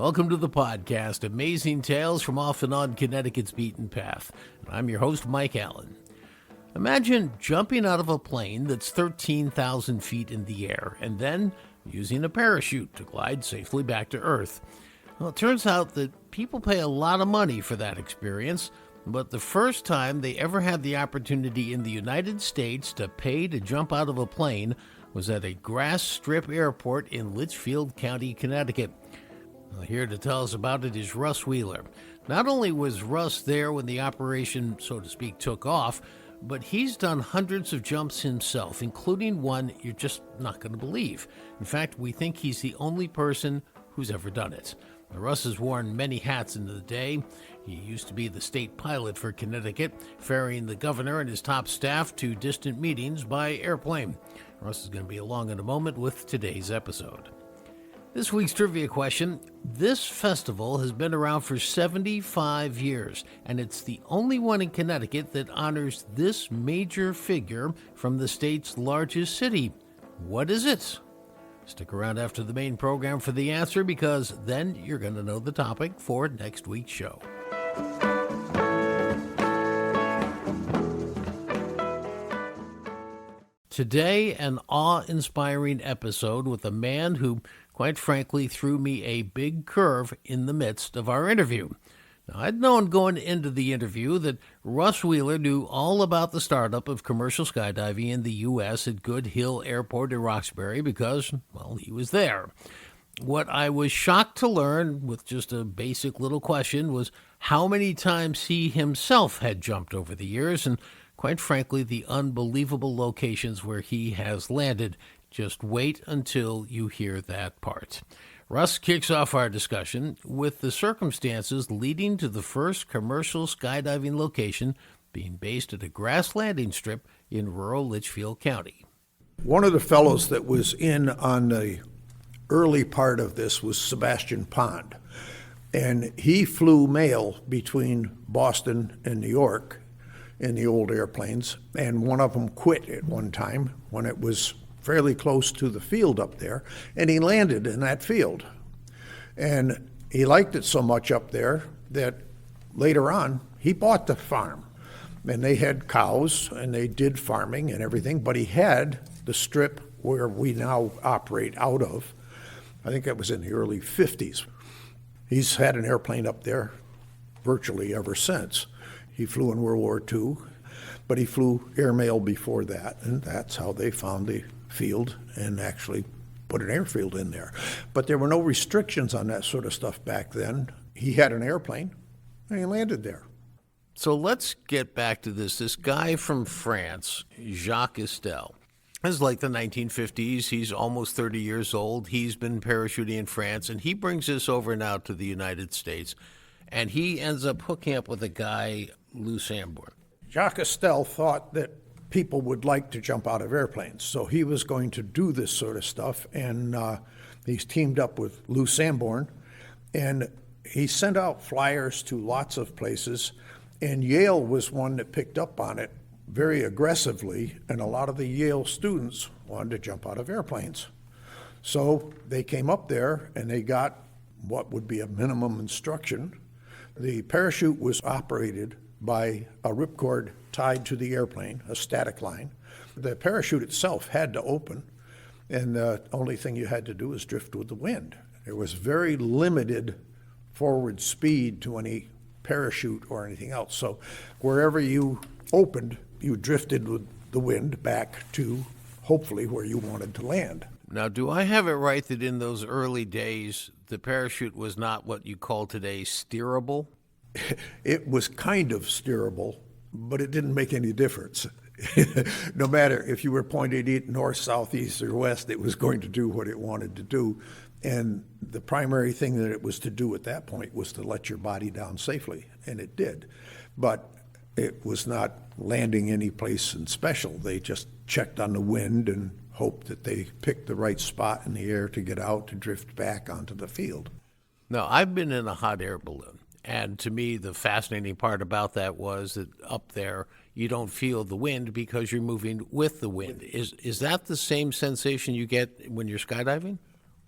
Welcome to the podcast, Amazing Tales from Off and On Connecticut's Beaten Path. I'm your host, Mike Allen. Imagine jumping out of a plane that's 13,000 feet in the air and then using a parachute to glide safely back to Earth. Well, it turns out that people pay a lot of money for that experience, but the first time they ever had the opportunity in the United States to pay to jump out of a plane was at a grass strip airport in Litchfield County, Connecticut. Well, here to tell us about it is Russ Wheeler. Not only was Russ there when the operation, so to speak, took off, but he's done hundreds of jumps himself, including one you're just not going to believe. In fact, we think he's the only person who's ever done it. Now, Russ has worn many hats in the day. He used to be the state pilot for Connecticut, ferrying the governor and his top staff to distant meetings by airplane. Russ is going to be along in a moment with today's episode. This week's trivia question: this festival has been around for 75 years, and it's the only one in Connecticut that honors this major figure from the state's largest city. What is it? Stick around after the main program for the answer, because then you're going to know the topic for next week's show. Today, an awe-inspiring episode with a man who, quite frankly, threw me a big curve in the midst of our interview. Now, I'd known going into the interview that Russ Wheeler knew all about the startup of commercial skydiving in the U.S. at Good Hill Airport in Roxbury because, well, he was there. What I was shocked to learn with just a basic little question was how many times he himself had jumped over the years, and quite frankly, the unbelievable locations where he has landed. Just wait until you hear that part. Russ kicks off our discussion with the circumstances leading to the first commercial skydiving location being based at a grass landing strip in rural Litchfield County. One of the fellows that was in on the early part of this was Sebastian Pond, and he flew mail between Boston and New York in the old airplanes, and one of them quit at one time when it was fairly close to the field up there, and he landed in that field. And he liked it so much up there that later on he bought the farm, and they had cows and they did farming and everything, but he had the strip where we now operate out of. I think that was in the early 50s. He's had an airplane up there virtually ever since. He flew in World War II, but he flew airmail before that, and that's how they found the field and actually put an airfield in there. But there were no restrictions on that sort of stuff back then. He had an airplane, and he landed there. So let's get back to this. This guy from France, Jacques Estelle, it's like the 1950s. He's almost 30 years old. He's been parachuting in France, and he brings this over now to the United States. And he ends up hooking up with a guy, Lou Sanborn. Jacques Estelle thought that people would like to jump out of airplanes, so he was going to do this sort of stuff, and he's teamed up with Lou Sanborn, and he sent out flyers to lots of places, and Yale was one that picked up on it very aggressively, and a lot of the Yale students wanted to jump out of airplanes. So they came up there, and they got what would be a minimum instruction. The parachute was operated by a ripcord tied to the airplane, a static line. The parachute itself had to open, and the only thing you had to do was drift with the wind. There was very limited forward speed to any parachute or anything else. So wherever you opened, you drifted with the wind back to hopefully where you wanted to land. Now, do I have it right that in those early days, the parachute was not what you call today steerable? It was kind of steerable, but it didn't make any difference. No matter if you were pointed north, south, east, or west, it was going to do what it wanted to do. And the primary thing that it was to do at that point was to let your body down safely, and it did. But it was not landing any place in special. They just checked on the wind and hoped that they picked the right spot in the air to get out to drift back onto the field. Now, I've been in a hot air balloon, and to me, the fascinating part about that was that up there, you don't feel the wind because you're moving with the wind. Is that the same sensation you get when you're skydiving?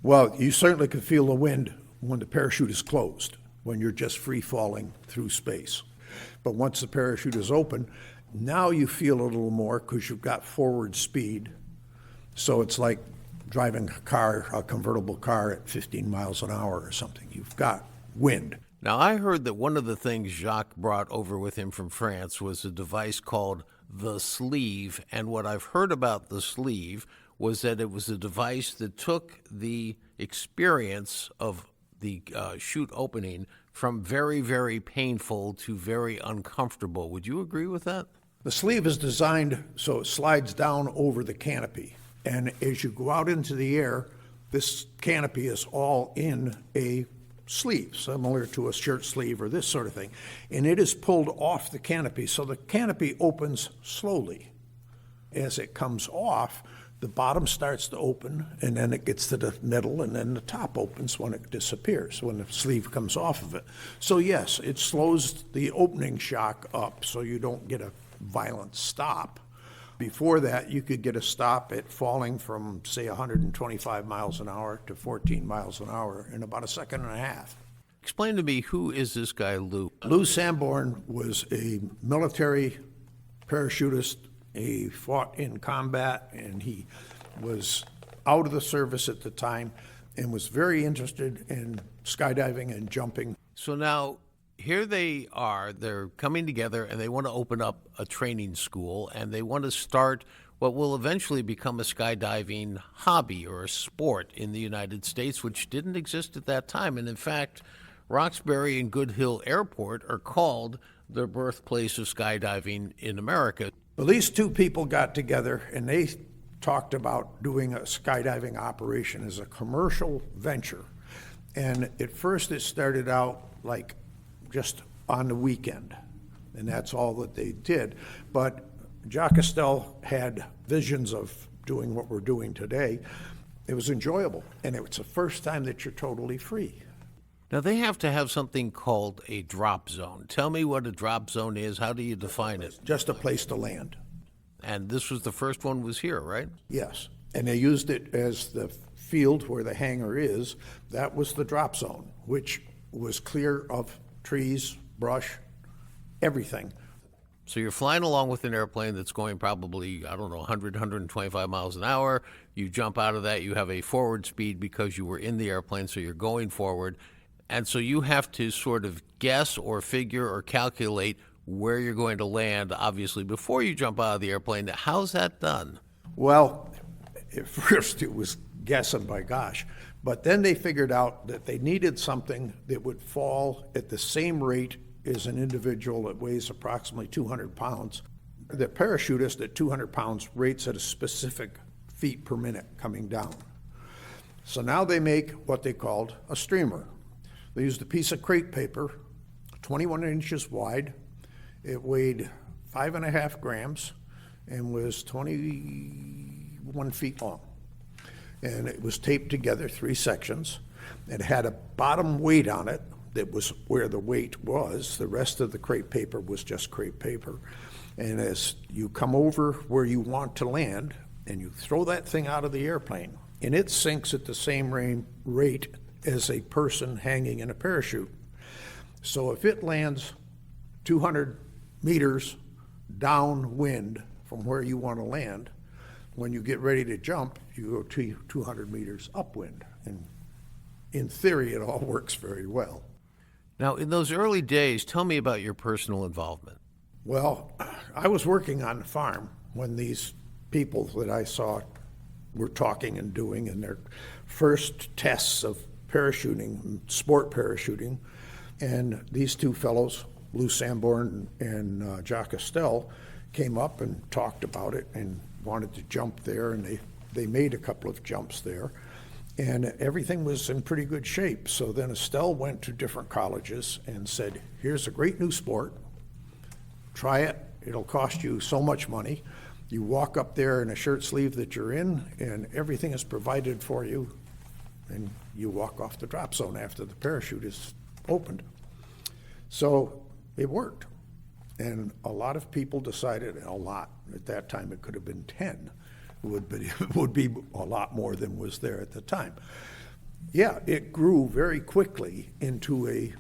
Well, you certainly could feel the wind when the parachute is closed, when you're just free falling through space. But once the parachute is open, now you feel a little more because you've got forward speed. So it's like driving a convertible car at 15 miles an hour or something. You've got wind. Now, I heard that one of the things Jacques brought over with him from France was a device called the sleeve. And what I've heard about the sleeve was that it was a device that took the experience of the chute opening from very, very painful to very uncomfortable. Would you agree with that? The sleeve is designed so it slides down over the canopy. And as you go out into the air, this canopy is all in a sleeve, similar to a shirt sleeve or this sort of thing. And it is pulled off the canopy, so the canopy opens slowly. As it comes off, the bottom starts to open, and then it gets to the middle, and then the top opens when it disappears, when the sleeve comes off of it. So yes, it slows the opening shock up so you don't get a violent stop. Before that, you could get a stop at falling from, say, 125 miles an hour to 14 miles an hour in about a second and a half. Explain to me, who is this guy, Lou? Lou Sanborn was a military parachutist. He fought in combat, and he was out of the service at the time and was very interested in skydiving and jumping. So now, here they are, they're coming together, and they want to open up a training school, and they want to start what will eventually become a skydiving hobby or a sport in the United States, which didn't exist at that time. And in fact, Roxbury and Good Hill Airport are called the birthplace of skydiving in America. Well, these two people got together, and they talked about doing a skydiving operation as a commercial venture. And at first it started out like just on the weekend, and that's all that they did. But Jacques Cousteau had visions of doing what we're doing today. It was enjoyable, and it was the first time that you're totally free. Now, they have to have something called a drop zone. Tell me what a drop zone is. How do you define it? Just a place to land. And this was the first one was here, right? Yes, and they used it as the field where the hangar is. That was the drop zone, which was clear of trees, brush, everything. So you're flying along with an airplane that's going probably, 100, 125 miles an hour. You jump out of that. You have a forward speed because you were in the airplane, so you're going forward. And so you have to sort of guess or figure or calculate where you're going to land, obviously, before you jump out of the airplane. How's that done? Well, at first it was guessing by gosh. But then they figured out that they needed something that would fall at the same rate as an individual that weighs approximately 200 pounds. The parachutist at 200 pounds rates at a specific feet per minute coming down. So now they make what they called a streamer. They used a piece of crepe paper, 21 inches wide. It weighed 5.5 grams and was 21 feet long. And it was taped together, 3 sections. It had a bottom weight on it that was where the weight was. The rest of the crepe paper was just crepe paper. And as you come over where you want to land, and you throw that thing out of the airplane, and it sinks at the same rate as a person hanging in a parachute. So if it lands 200 meters downwind from where you want to land, when you get ready to jump, you go 200 meters upwind. And in theory, it all works very well. Now, in those early days, tell me about your personal involvement. Well, I was working on the farm when these people that I saw were talking and doing, and their first tests of parachuting, sport parachuting, and these two fellows, Lou Sanborn and Jacques Cousteau, came up and talked about it and wanted to jump there, and they made a couple of jumps there, and everything was in pretty good shape. So then Estelle went to different colleges and said, here's a great new sport, try it, it'll cost you so much money. You walk up there in a shirt sleeve that you're in, and everything is provided for you, and you walk off the drop zone after the parachute is opened. So it worked. And a lot of people decided, a lot, at that time it could have been 10, it would be a lot more than was there at the time. Yeah, it grew very quickly into a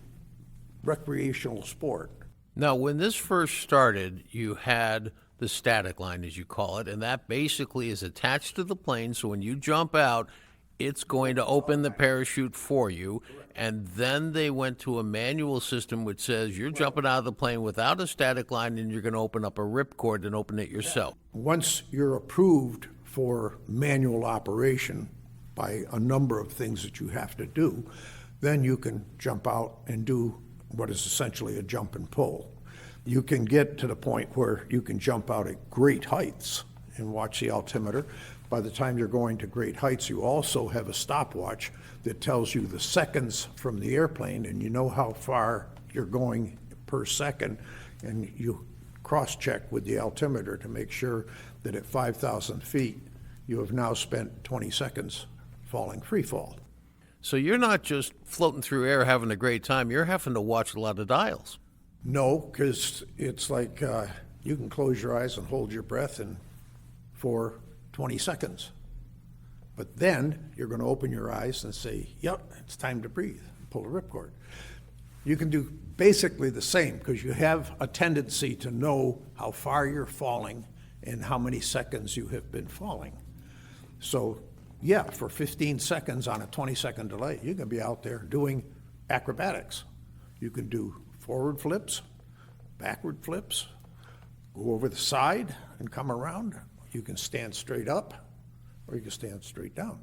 recreational sport. Now, when this first started, you had the static line, as you call it, and that basically is attached to the plane. So when you jump out, it's going to open the parachute for you. And then they went to a manual system which says you're jumping out of the plane without a static line and you're going to open up a ripcord and open it yourself. Once you're approved for manual operation by a number of things that you have to do, then you can jump out and do what is essentially a jump and pull. You can get to the point where you can jump out at great heights and watch the altimeter. By the time you're going to great heights, you also have a stopwatch that tells you the seconds from the airplane, and you know how far you're going per second, and you cross-check with the altimeter to make sure that at 5,000 feet, you have now spent 20 seconds falling free fall. So you're not just floating through air having a great time, you're having to watch a lot of dials. No, because it's like you can close your eyes and hold your breath for 20 seconds. But then you're going to open your eyes and say, yep, it's time to breathe, and pull a ripcord. You can do basically the same because you have a tendency to know how far you're falling and how many seconds you have been falling. So yeah, for 15 seconds on a 20-second delay, you can be out there doing acrobatics. You can do forward flips, backward flips, go over the side and come around. You can stand straight up or you can stand straight down.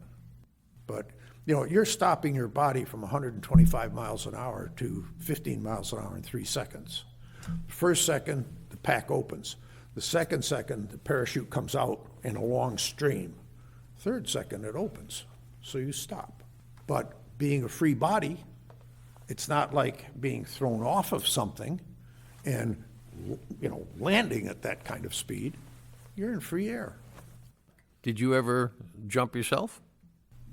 But, you're stopping your body from 125 miles an hour to 15 miles an hour in 3 seconds. The first second, the pack opens. The second, the parachute comes out in a long stream. Third second, it opens, so you stop. But being a free body, it's not like being thrown off of something and, landing at that kind of speed. You're in free air. Did you ever jump yourself?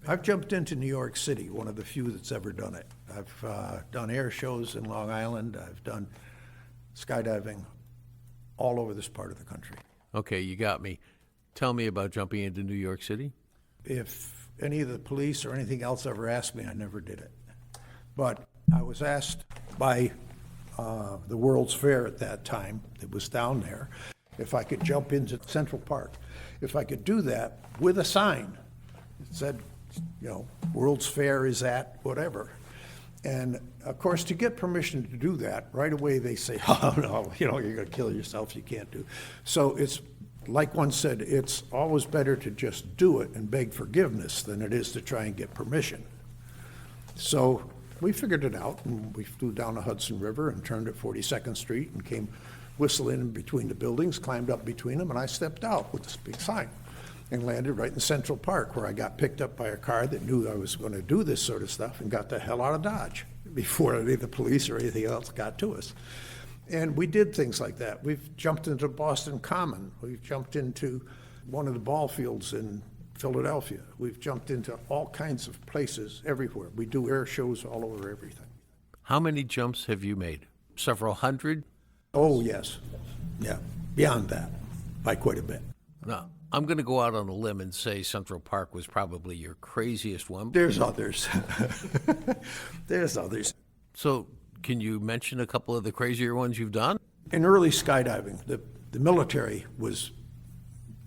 I've jumped into New York City, one of the few that's ever done it. I've done air shows in Long Island. I've done skydiving all over this part of the country. Okay, you got me. Tell me about jumping into New York City. If any of the police or anything else ever asked me, I never did it. But I was asked by the World's Fair at that time, that was down there, if I could jump into Central Park. If I could do that with a sign that said, World's Fair is at whatever. And of course, to get permission to do that, right away they say, oh no, you're going to kill yourself, you can't do. So it's, like one said, it's always better to just do it and beg forgiveness than it is to try and get permission. So we figured it out, and we flew down the Hudson River and turned at 42nd Street and came whistling in between the buildings, climbed up between them, and I stepped out with this big sign and landed right in Central Park, where I got picked up by a car that knew I was going to do this sort of stuff and got the hell out of Dodge before any of the police or anything else got to us. And we did things like that. We've jumped into Boston Common. We've jumped into one of the ball fields in Philadelphia. We've jumped into all kinds of places everywhere. We do air shows all over everything. How many jumps have you made? Several hundred? Oh, yes. Yeah, beyond that, by quite a bit. No, I'm going to go out on a limb and say Central Park was probably your craziest one. There's others. There's others. So can you mention a couple of the crazier ones you've done? In early skydiving, the military was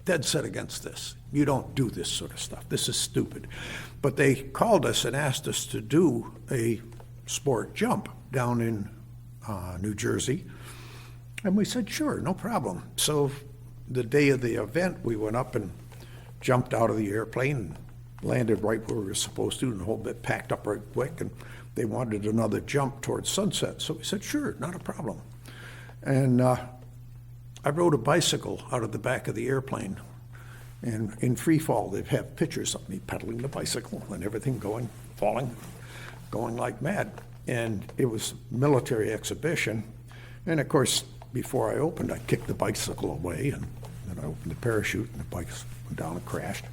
dead set against this. You don't do this sort of stuff. This is stupid. But they called us and asked us to do a sport jump down in New Jersey. And we said, sure, no problem. So the day of the event, we went up and jumped out of the airplane and landed right where we were supposed to, and the whole bit packed up right quick. And they wanted another jump towards sunset. So we said, sure, not a problem. And I rode a bicycle out of the back of the airplane. And in free fall, they have pictures of me pedaling the bicycle and everything going, falling, going like mad. And it was a military exhibition. And of course, before I opened, I kicked the bicycle away, and then I opened the parachute, and the bike went down and crashed.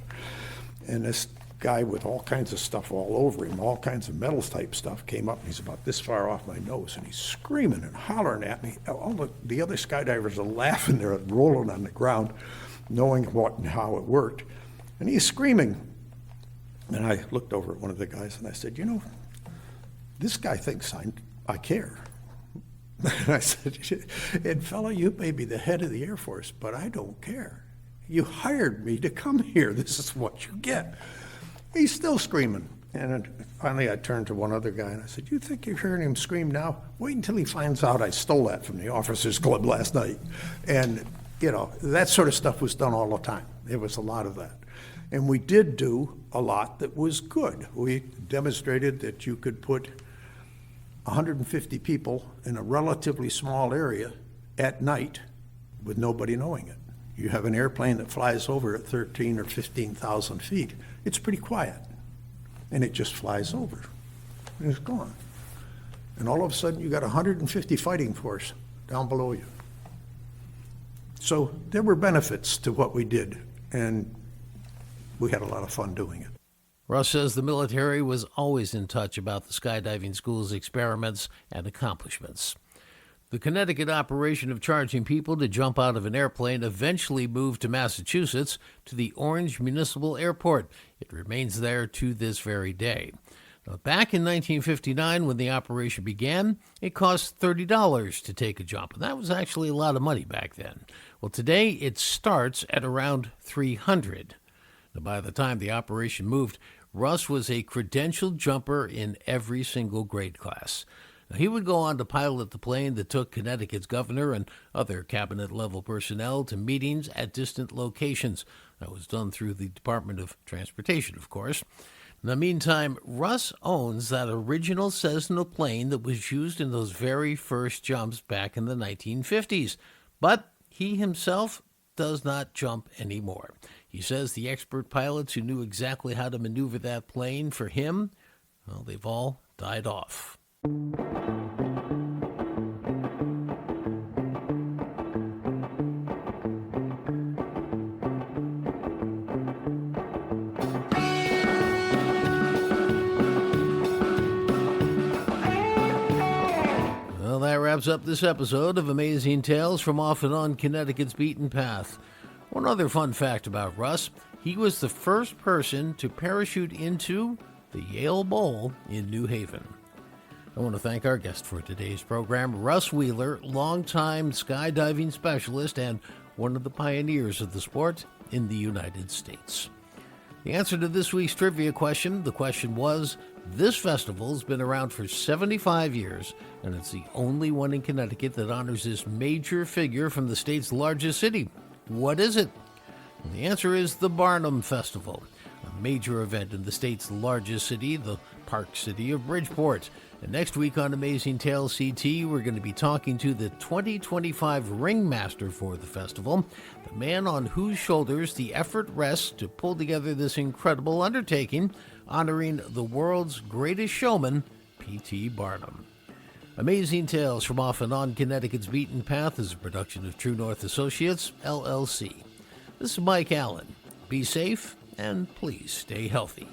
And this guy with all kinds of stuff all over him, all kinds of metal type stuff, came up, and he's about this far off my nose, and he's screaming and hollering at me. All the other skydivers are laughing, they're rolling on the ground, knowing what and how it worked. And he's screaming, And I looked over at one of the guys and I said, you know, this guy thinks I care. And I said, and fella, you may be the head of the Air Force, but I don't care. You hired me to come here. This is what you get. He's still screaming. And finally I turned to one other guy and I said, you think you're hearing him scream now? Wait until he finds out I stole that from the officers club last night. And, you know, that sort of stuff was done all the time. There was a lot of that. And we did do a lot that was good. We demonstrated that you could put 150 people in a relatively small area at night with nobody knowing it. You have an airplane that flies over at 13 or 15,000 feet. It's pretty quiet. And it just flies over, and it's gone. And all of a sudden, you got 150 fighting force down below you. So there were benefits to what we did, and we had a lot of fun doing it. Russ says the military was always in touch about the skydiving school's experiments and accomplishments. The Connecticut operation of charging people to jump out of an airplane eventually moved to Massachusetts to the Orange Municipal Airport. It remains there to this very day. Now, back in 1959, when the operation began, it cost $30 to take a jump, and that was actually a lot of money back then. Well, today it starts at around $300. Now, by the time the operation moved, Russ was a credentialed jumper in every single grade class. Now, he would go on to pilot the plane that took Connecticut's governor and other cabinet-level personnel to meetings at distant locations. That was done through the Department of Transportation, of course. In the meantime, Russ owns that original Cessna plane that was used in those very first jumps back in the 1950s. But he himself does not jump anymore. He says the expert pilots who knew exactly how to maneuver that plane for him, well, they've all died off. Well, that wraps up this episode of Amazing Tales from Off and On Connecticut's Beaten Path. One other fun fact about Russ, he was the first person to parachute into the Yale Bowl in New Haven. I want to thank our guest for today's program, Russ Wheeler, longtime skydiving specialist and one of the pioneers of the sport in the United States. The answer to this week's trivia question, the question was, this festival's been around for 75 years, and it's the only one in Connecticut that honors this major figure from the state's largest city. What is it? And the answer is the Barnum Festival, a major event in the state's largest city, the Park City of Bridgeport. And next week on Amazing Tales CT, we're going to be talking to the 2025 ringmaster for the festival, the man on whose shoulders the effort rests to pull together this incredible undertaking, honoring the world's greatest showman, P.T. Barnum. Amazing Tales from Off and On Connecticut's Beaten Path is a production of True North Associates, LLC. This is Mike Allen. Be safe, and please stay healthy.